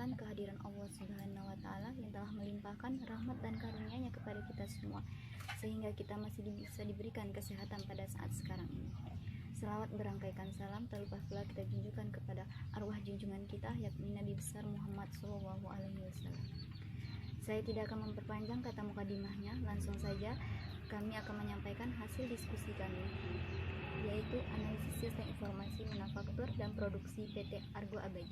menceritakan kehadiran Allah Subhanahu wa Ta'ala yang telah melimpahkan rahmat dan karunia-Nya kepada kita semua, sehingga kita masih bisa diberikan kesehatan pada saat sekarang ini. Selawat berangkaikan salam tak lupa pula kita junjukkan kepada arwah junjungan kita, yakni Nabi besar Muhammad SAW. Saya tidak akan memperpanjang kata mukadimahnya, langsung saja kami akan menyampaikan hasil diskusi kami, yaitu analisis sistem informasi manufaktur dan produksi PT Argo Abadi.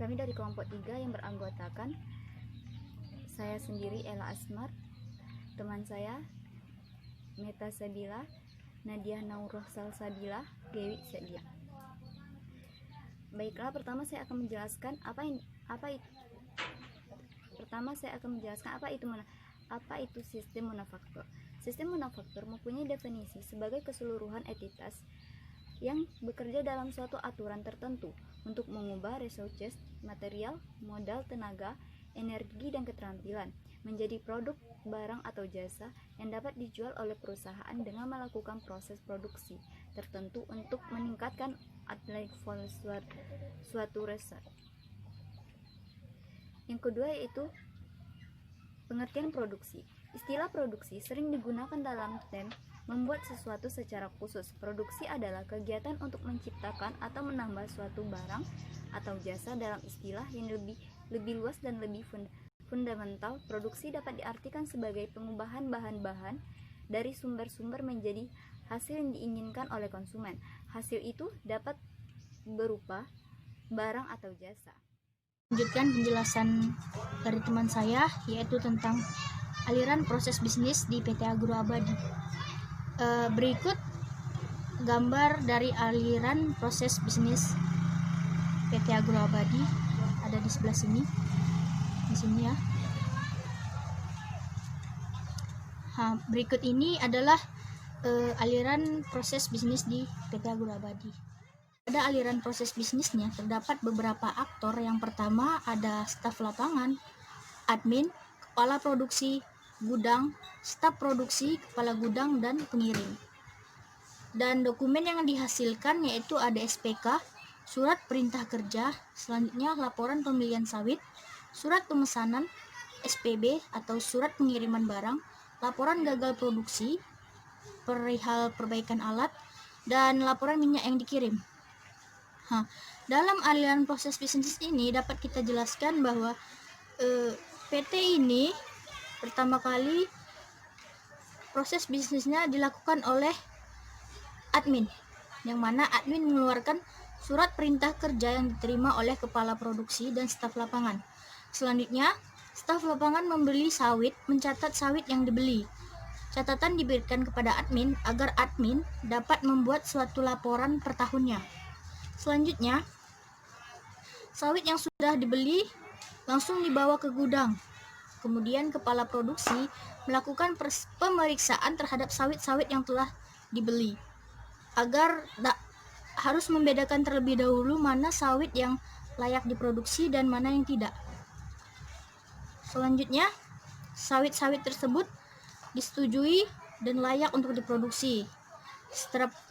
Kami dari kelompok 3 yang beranggotakan saya sendiri Ella Asmar, teman saya Meta Sabila, Nadia Nauroh Salsabila, Dewi Sadia. Baiklah, pertama saya akan menjelaskan apa itu sistem manufaktur. Sistem manufaktur mempunyai definisi sebagai keseluruhan entitas yang bekerja dalam suatu aturan tertentu untuk mengubah resources, material, modal, tenaga, energi, dan keterampilan menjadi produk, barang, atau jasa yang dapat dijual oleh perusahaan dengan melakukan proses produksi tertentu untuk meningkatkan output suatu result. Yang kedua yaitu pengertian produksi. Istilah produksi sering digunakan dalam term membuat sesuatu secara khusus. Produksi adalah kegiatan untuk menciptakan atau menambah suatu barang atau jasa. Dalam istilah yang lebih luas dan lebih fundamental, produksi dapat diartikan sebagai pengubahan bahan-bahan dari sumber-sumber menjadi hasil yang diinginkan oleh konsumen. Hasil itu dapat berupa barang atau jasa. Lanjutkan penjelasan dari teman saya, yaitu tentang aliran proses bisnis di PT Agro Abadi. Berikut gambar dari aliran proses bisnis PT Agro Abadi, ada di sebelah sini, di sini ya. Berikut ini adalah aliran proses bisnis di PT Agro Abadi. Pada aliran proses bisnisnya terdapat beberapa aktor. Yang pertama ada staf lapangan, admin, kepala produksi, gudang, staf produksi, kepala gudang, dan pengirim. Dan dokumen yang dihasilkan yaitu ada SPK, surat perintah kerja, selanjutnya laporan pembelian sawit, surat pemesanan, SPB atau surat pengiriman barang, laporan gagal produksi, perihal perbaikan alat, dan laporan minyak yang dikirim. Dalam aliran proses bisnis ini dapat kita jelaskan bahwa PT ini pertama kali proses bisnisnya dilakukan oleh admin, yang mana admin mengeluarkan surat perintah kerja yang diterima oleh kepala produksi dan staf lapangan. Selanjutnya, staf lapangan membeli sawit, mencatat sawit yang dibeli. Catatan diberikan kepada admin agar admin dapat membuat suatu laporan per tahunnya. Selanjutnya, sawit yang sudah dibeli langsung dibawa ke gudang. Kemudian kepala produksi melakukan pemeriksaan terhadap sawit-sawit yang telah dibeli, agar harus membedakan terlebih dahulu mana sawit yang layak diproduksi dan mana yang tidak. Selanjutnya, sawit-sawit tersebut disetujui dan layak untuk diproduksi.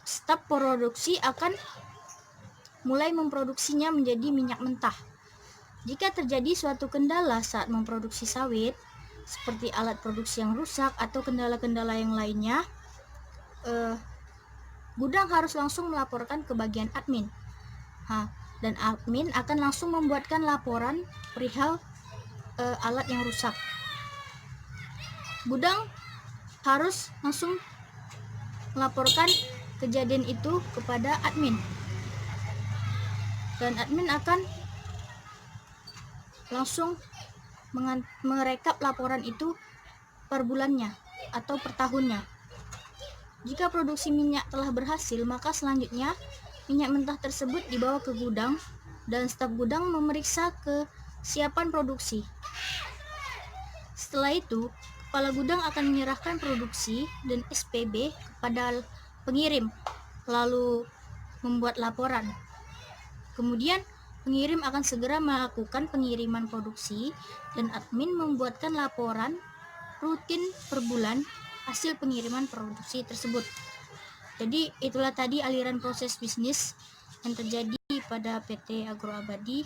Staf produksi akan mulai memproduksinya menjadi minyak mentah. Jika terjadi suatu kendala saat memproduksi sawit, seperti alat produksi yang rusak atau kendala-kendala yang lainnya, gudang harus langsung melaporkan ke bagian admin. Dan admin akan langsung membuatkan laporan perihal alat yang rusak. Gudang harus langsung melaporkan kejadian itu kepada admin. Dan admin akan langsung merekap laporan itu per bulannya atau per tahunnya. Jika produksi minyak telah berhasil, maka selanjutnya minyak mentah tersebut dibawa ke gudang dan staf gudang memeriksa kesiapan produksi. Setelah itu, kepala gudang akan menyerahkan produksi dan SPB kepada pengirim, lalu membuat laporan. Kemudian pengirim akan segera melakukan pengiriman produksi dan admin membuatkan laporan rutin per bulan hasil pengiriman produksi tersebut. Jadi itulah tadi aliran proses bisnis yang terjadi pada PT Agro Abadi.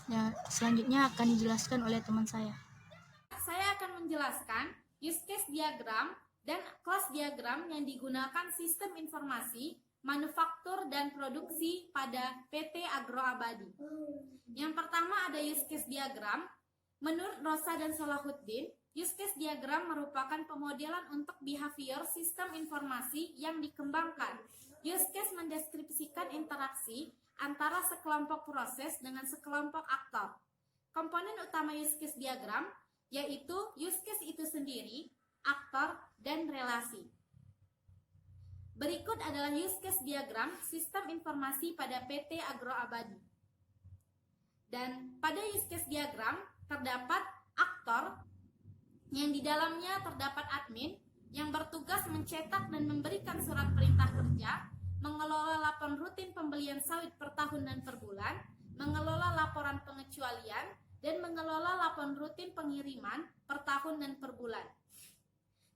Ya, selanjutnya akan dijelaskan oleh teman saya. Saya akan menjelaskan use case diagram dan kelas diagram yang digunakan sistem informasi, manufaktur, dan produksi pada PT Agro Abadi. Yang pertama ada use case diagram. Menurut Rosa dan Salahuddin, use case diagram merupakan pemodelan untuk behavior sistem informasi yang dikembangkan. Use case mendeskripsikan interaksi antara sekelompok proses dengan sekelompok aktor. Komponen utama use case diagram yaitu use case itu sendiri, aktor, dan relasi. Berikut adalah use case diagram sistem informasi pada PT Agro Abadi. Dan pada use case diagram terdapat aktor yang di dalamnya terdapat admin yang bertugas mencetak dan memberikan surat perintah kerja, mengelola laporan rutin pembelian sawit per tahun dan per bulan, mengelola laporan pengecualian, dan mengelola laporan rutin pengiriman per tahun dan per bulan.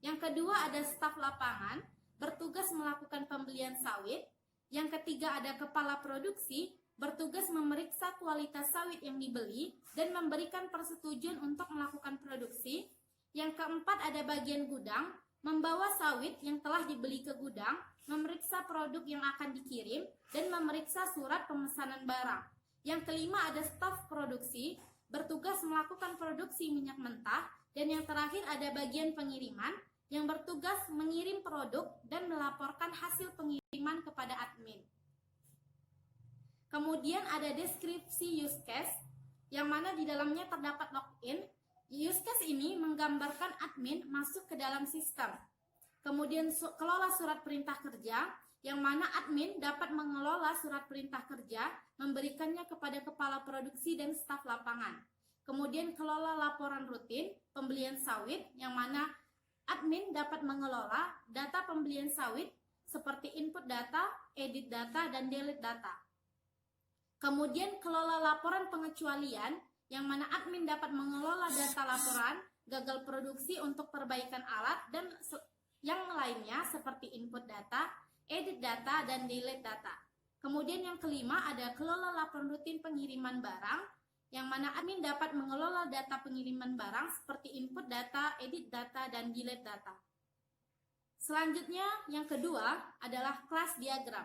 Yang kedua ada staf lapangan, bertugas melakukan pembelian sawit. Yang ketiga ada kepala produksi, bertugas memeriksa kualitas sawit yang dibeli dan memberikan persetujuan untuk melakukan produksi. Yang keempat ada bagian gudang, membawa sawit yang telah dibeli ke gudang, memeriksa produk yang akan dikirim, dan memeriksa surat pemesanan barang. Yang kelima ada staf produksi, bertugas melakukan produksi minyak mentah, dan yang terakhir ada bagian pengiriman yang bertugas mengirim produk dan melaporkan hasil pengiriman kepada admin. Kemudian ada deskripsi use case yang mana di dalamnya terdapat login. Use case ini menggambarkan admin masuk ke dalam sistem. Kemudian kelola surat perintah kerja yang mana admin dapat mengelola surat perintah kerja, memberikannya kepada kepala produksi dan staf lapangan. Kemudian kelola laporan rutin pembelian sawit yang mana admin dapat mengelola data pembelian sawit seperti input data, edit data, dan delete data. Kemudian kelola laporan pengecualian yang mana admin dapat mengelola data laporan gagal produksi untuk perbaikan alat dan yang lainnya seperti input data, edit data, dan delete data. Kemudian yang kelima ada kelola laporan rutin pengiriman barang yang mana admin dapat mengelola data pengiriman barang seperti input data, edit data, dan delete data. Selanjutnya yang kedua adalah kelas diagram.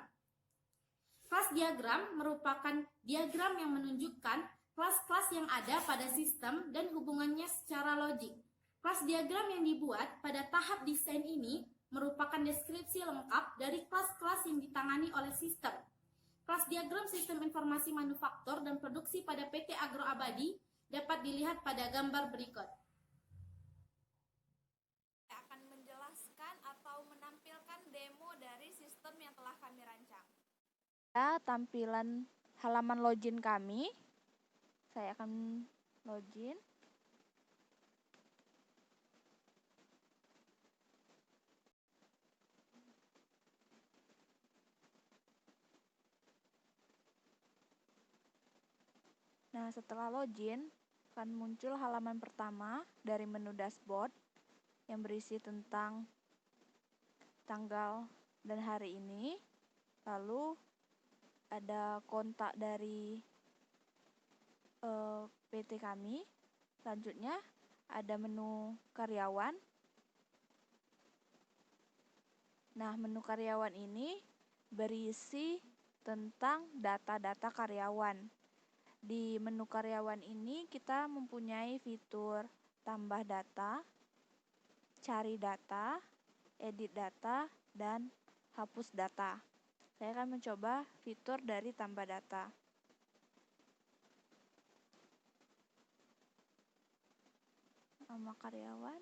Kelas diagram merupakan diagram yang menunjukkan kelas-kelas yang ada pada sistem dan hubungannya secara logik. Kelas diagram yang dibuat pada tahap desain ini merupakan deskripsi lengkap dari kelas-kelas yang ditangani oleh sistem. Kelas diagram sistem informasi manufaktur dan produksi pada PT Agro Abadi dapat dilihat pada gambar berikut. Saya akan menjelaskan atau menampilkan demo dari sistem yang telah kami rancang. Tampilan halaman login kami. Saya akan login. Nah, setelah login, akan muncul halaman pertama dari menu dashboard yang berisi tentang tanggal dan hari ini. Lalu ada kontak dari PT kami. Selanjutnya ada menu karyawan. Nah, menu karyawan ini berisi tentang data-data karyawan. Di menu karyawan ini kita mempunyai fitur tambah data, cari data, edit data, dan hapus data. Saya akan mencoba fitur dari tambah data. Nama karyawan.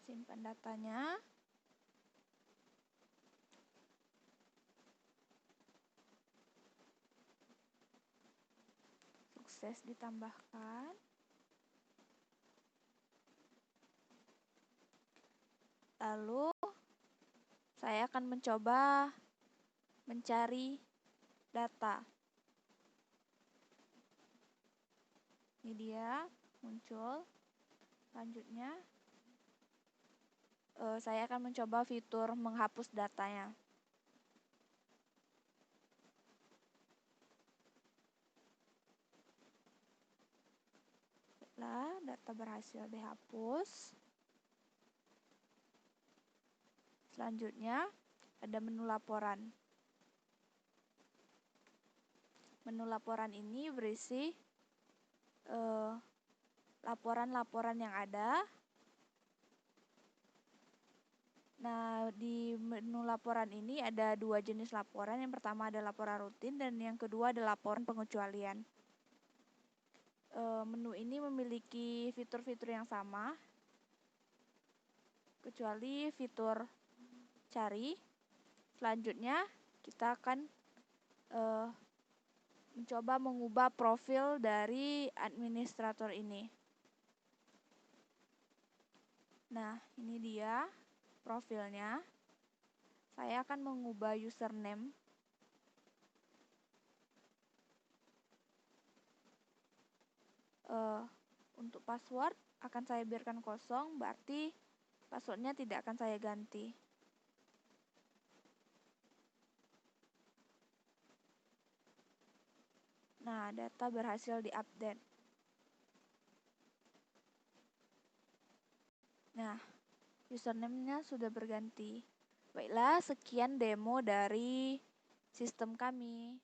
Simpan datanya. Sukses ditambahkan. Lalu saya akan mencoba mencari data. Ini dia muncul. Selanjutnya saya akan mencoba fitur menghapus datanya. Setelah data berhasil dihapus, selanjutnya ada menu laporan. Menu laporan ini berisi laporan-laporan yang ada. Nah, di menu laporan ini ada dua jenis laporan. Yang pertama ada laporan rutin dan yang kedua ada laporan pengecualian. Menu ini memiliki fitur-fitur yang sama, kecuali fitur cari. Selanjutnya kita akan mencoba mengubah profil dari administrator ini. Nah, ini dia profilnya. Saya akan mengubah username. Untuk password akan saya biarkan kosong, berarti passwordnya tidak akan saya ganti. Nah, data berhasil diupdate. Nah, username-nya sudah berganti. Baiklah, sekian demo dari sistem kami.